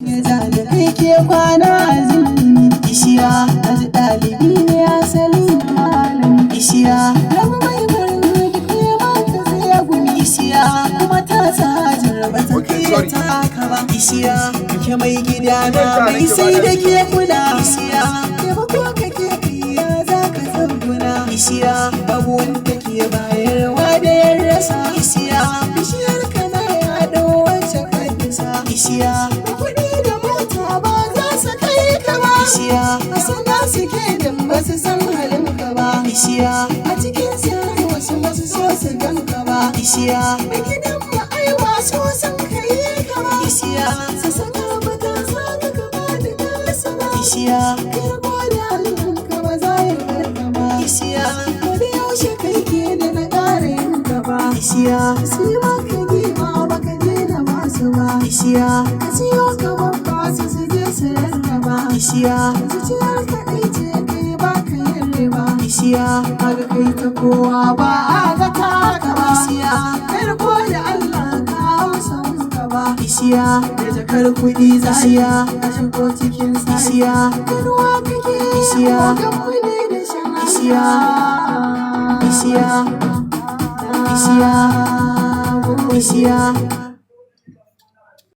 da kai ke kwana azumi ishiya aji ɗalibi ne asalin malami ishiya rabu mai farin duk ne ba ta tsaya gumi ishiya kuma ta sajin ba ta kai ta kaba ishiya ke mai gida na mai sai da ke kula ishiya ke ba ko kake kiya za ka tsanguna ishiya babu wanda ke bayarwa da yan rasa ishiya bishiyar kana ya ɗau wacce ka dasa ishiya ishiya a sana suke da basu san halin ka ba ishiya a cikin sirri wasu basu so su gan ka ba ishiya da gidan mu aiwa so san kai ka ba ishiya su saka bata saka ka ba da nasa ba ishiya karbo da halin ka ba za ya bar ka ba ishiya ko da yaushe kai ke da na ƙara yin ka ba ishiya sai ma ka gima baka daina masu ba ishiya ka siyo ka babba su je su rarraba ishiya zuciyar kaɗai ce kai ba ka yin riba ishiya aga kai ta kowa ba a ga taka ba ishiya karko da Allah ka hausa ka ba ishiya da jakar kuɗi zashiya a shigo cikin sa ishiya ruwa kake ishiya ga kuɗi da shan ishiya ishiya ishiya ishiya